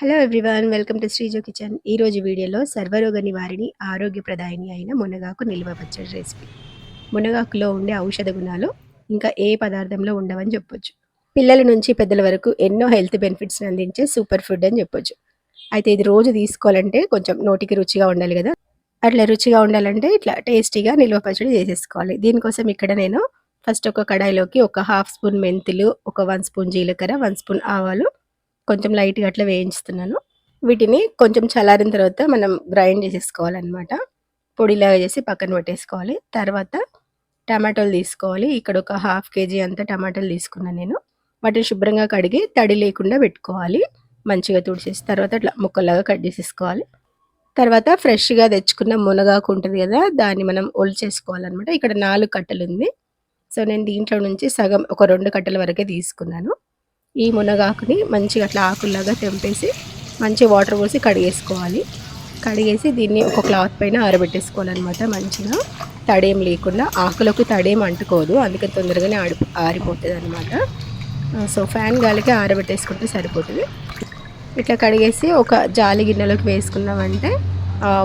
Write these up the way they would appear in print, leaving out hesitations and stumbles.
Hello everyone, welcome to Sreejo kitchen. ఈరోజు వీడియోలో సర్వరోగ నివారిణి ఆరోగ్యప్రదాయిని అయిన మునగాకు నిల్వ పచ్చడి రెసిపీ. మునగాకులో ఉండే ఔషధ గుణాలు ఇంకా ఏ పదార్థంలో ఉండవని చెప్పొచ్చు. పిల్లల నుంచి పెద్దల వరకు ఎన్నో హెల్త్ బెనిఫిట్స్ని అందించే సూపర్ ఫుడ్ అని చెప్పొచ్చు. అయితే ఇది రోజు తీసుకోవాలంటే కొంచెం నోటికి రుచిగా ఉండాలి కదా. అట్లా రుచిగా ఉండాలంటే ఇట్లా టేస్టీగా నిల్వ పచ్చడి చేసేసుకోవాలి. దీనికోసం ఇక్కడ నేను ఫస్ట్ ఒక కడాయిలోకి ఒక హాఫ్ స్పూన్ మెంతులు, ఒక 1 స్పూన్ జీలకర్ర, 1 స్పూన్ ఆవాలు కొంచెం లైట్‌గా అట్లా వేయించుతున్నాను. వీటిని కొంచెం చల్లారిన తర్వాత మనం గ్రైండ్ చేసేసుకోవాలనమాట. పొడిలాగా చేసి పక్కన పెట్టేసుకోవాలి. తర్వాత టమాటోలు తీసుకోవాలి. ఇక్కడ ఒక హాఫ్ కేజీ అంత టమాటాలు తీసుకున్నాను నేను. వాటిని శుభ్రంగా కడిగి తడి లేకుండా పెట్టుకోవాలి. మంచిగా తుడిచేసి తర్వాత అట్లా ముక్కల్లాగా కట్ చేసేసుకోవాలి. తర్వాత ఫ్రెష్‌గా తెచ్చుకున్న మునగాకు ఉంటది కదా! దాన్ని మనం ఒలిచేసుకోవాలనమాట. ఇక్కడ 4 కట్టలుంది. సో, నేను దీంట్లో నుంచి సగం ఒక 2 కట్టల వరకే తీసుకున్నాను. ఈ మునగాకుని మంచిగా అట్లా ఆకుల్లాగా తెంపేసి మంచి వాటర్ పోసి కడిగేసుకోవాలి. కడిగేసి దీన్ని ఒక క్లాత్ పైన ఆరబెట్టేసుకోవాలన్నమాట. మంచిగా తడేం లేకుండా, ఆకులకు తడేం అంటుకోదు, అందుకని తొందరగానే ఆరిపోతుంది అనమాట. సో ఫ్యాన్ గాలికి ఆరబెట్టేసుకుంటే సరిపోతుంది. ఇట్లా కడిగేసి ఒక జాలి గిన్నెలోకి వేసుకున్నామంటే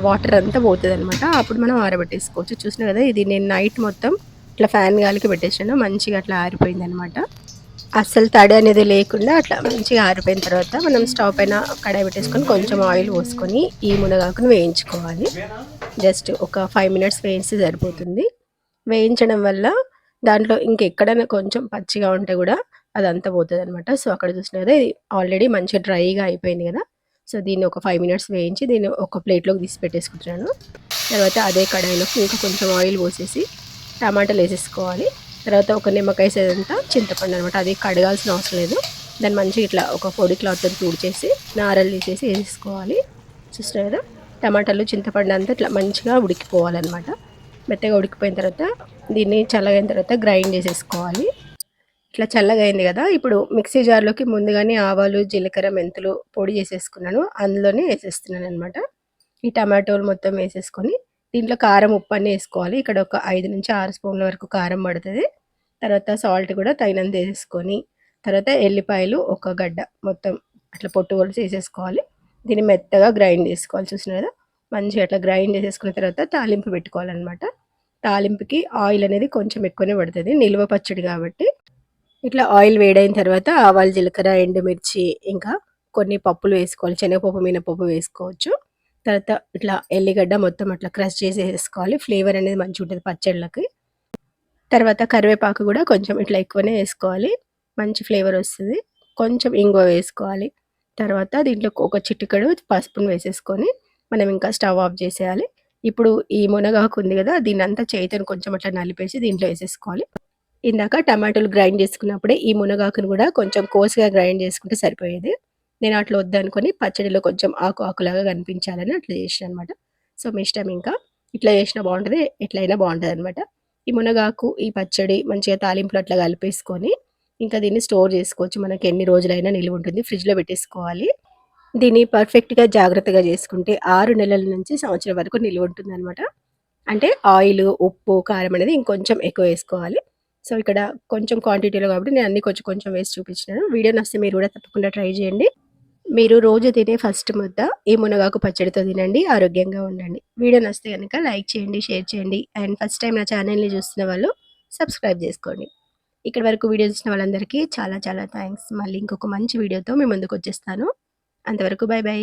వాటర్ అంతా పోతుంది అనమాట. అప్పుడు మనం ఆరబెట్టేసుకోవచ్చు. చూసినా కదా, ఇది నేను నైట్ మొత్తం ఇట్లా ఫ్యాన్ గాలికి పెట్టేసాను. మంచిగా అట్లా ఆరిపోయింది అనమాట. అస్సలు తడి అనేది లేకుండా అట్లా మంచిగా ఆరిపోయిన తర్వాత మనం స్టవ్ పైన కడాయి పెట్టేసుకొని కొంచెం ఆయిల్ పోసుకొని ఈ మునగాకును వేయించుకోవాలి. జస్ట్ ఒక 5 మినిట్స్ వేయిస్తే సరిపోతుంది. వేయించడం వల్ల దాంట్లో ఇంకెక్కడైనా కొంచెం పచ్చిగా ఉంటే కూడా అదంతా పోతుంది అనమాట. సో అక్కడ చూసిన కదా, ఇది ఆల్రెడీ మంచిగా డ్రైగా అయిపోయింది కదా. సో దీన్ని ఒక 5 మినిట్స్ వేయించి దీన్ని ఒక ప్లేట్లోకి తీసి పెట్టేసుకుంటున్నాను. తర్వాత అదే కడాయిలోకి ఇంకా కొంచెం ఆయిల్ పోసేసి టమాటాలు వేసేసుకోవాలి. తర్వాత ఒక నిమ్మకాయ సైజంతా చింతపండు అనమాట. అది కడగాల్సిన అవసరం లేదు. దాన్ని మంచిగా ఇట్లా ఒక పొడి క్లాత్తో తుడిచేసి నారలు తీసేసి వేసేసుకోవాలి. చూస్తారు కదా, టమాటాలు చింతపండు అంతా ఇట్లా మంచిగా ఉడికిపోవాలన్నమాట. మెత్తగా ఉడికిపోయిన తర్వాత దీన్ని చల్లగైన తర్వాత గ్రైండ్ చేసేసుకోవాలి. ఇట్లా చల్లగా అయింది కదా, ఇప్పుడు మిక్సీ జార్లోకి ముందుగానే ఆవాలు, జీలకర్ర, మెంతులు పొడి చేసేసుకున్నాను. అందులోనే వేసేస్తున్నాను అనమాట. ఈ టమాటోలు మొత్తం వేసేసుకొని దీంట్లో కారం, ఉప్పు అన్నీ వేసుకోవాలి. ఇక్కడ ఒక 5-6 స్పూన్ల వరకు కారం పడుతుంది. తర్వాత సాల్ట్ కూడా తగినంత వేసేసుకొని తర్వాత ఎల్లిపాయలు ఒక గడ్డ మొత్తం అట్లా పొట్టు కొలిసి వేసేసుకోవాలి. దీన్ని మెత్తగా గ్రైండ్ చేసుకోవాలి. చూసినా కదా, మంచిగా అట్లా గ్రైండ్ చేసేసుకున్న తర్వాత తాలింపు పెట్టుకోవాలన్నమాట. తాలింపుకి ఆయిల్ అనేది కొంచెం ఎక్కువనే పడుతుంది, నిల్వ పచ్చడి కాబట్టి. ఇట్లా ఆయిల్ వేడైన తర్వాత ఆవాలు, జీలకర్ర, ఎండుమిర్చి ఇంకా కొన్ని పప్పులు వేసుకోవాలి. శనగపప్పు, మినపప్పు వేసుకోవచ్చు. తర్వాత ఇట్లా ఎల్లిగడ్డ మొత్తం అట్లా క్రష్ చేసి వేసుకోవాలి. ఫ్లేవర్ అనేది మంచిగా ఉంటుంది పచ్చళ్ళకి. తర్వాత కరివేపాకు కూడా కొంచెం ఇట్లా ఎక్కువనే వేసుకోవాలి, మంచి ఫ్లేవర్ వస్తుంది. కొంచెం ఇంగువ వేసుకోవాలి. తర్వాత దీంట్లో ఒక చిటికెడు పసుపును వేసేసుకొని మనం ఇంకా స్టవ్ ఆఫ్ చేసేయాలి. ఇప్పుడు ఈ మునగాకు ఉంది కదా, దీన్ని అంతా చేతిని కొంచెం అట్లా నలిపేసి దీంట్లో వేసేసుకోవాలి. ఇందాక టమాటోలు గ్రైండ్ చేసుకున్నప్పుడే ఈ మునగాకును కూడా కొంచెం కోసుగా గ్రైండ్ చేసుకుంటే సరిపోయేది. నేను అట్లా వద్దనుకొని పచ్చడిలో కొంచెం ఆకు ఆకులాగా కనిపించాలని అట్లా చేసిన అనమాట. సో మీ ఇష్టం, ఇంకా ఇట్లా చేసినా బాగుంటుంది, ఎట్లయినా బాగుంటుంది అనమాట. ఈ మునగాకు, ఈ పచ్చడి మంచిగా తాలింపులు అట్లా కలిపేసుకొని ఇంకా దీన్ని స్టోర్ చేసుకోవచ్చు. మనకి ఎన్ని రోజులైనా నిలువ ఉంటుంది. ఫ్రిడ్జ్లో పెట్టేసుకోవాలి. దీన్ని పర్ఫెక్ట్గా జాగ్రత్తగా చేసుకుంటే 6 నెలల నుంచి సంవత్సరం వరకు నిలువ ఉంటుంది అనమాట. అంటే ఆయిల్, ఉప్పు, కారం అనేది ఇంకొంచెం ఎక్కువ వేసుకోవాలి. సో ఇక్కడ కొంచెం క్వాంటిటీలో కాబట్టి నేను అన్ని కొంచెం కొంచెం వేసి చూపించినాను. వీడియో నచ్చితే మీరు కూడా తప్పకుండా ట్రై చేయండి. మీరు రోజు తినే ఫస్ట్ ముద్ద ఈ మునగాకు పచ్చడితో తినండి, ఆరోగ్యంగా ఉండండి. వీడియో నచ్చితే కనుక లైక్ చేయండి, షేర్ చేయండి. అండ్ ఫస్ట్ టైం నా ఛానల్ని చూస్తున్న వాళ్ళు సబ్స్క్రైబ్ చేసుకోండి. ఇక్కడ వరకు వీడియో చూసిన వాళ్ళందరికీ చాలా చాలా థ్యాంక్స్. మళ్ళీ ఇంకొక మంచి వీడియోతో మీ ముందుకు వచ్చేస్తాను. అంతవరకు బై బై.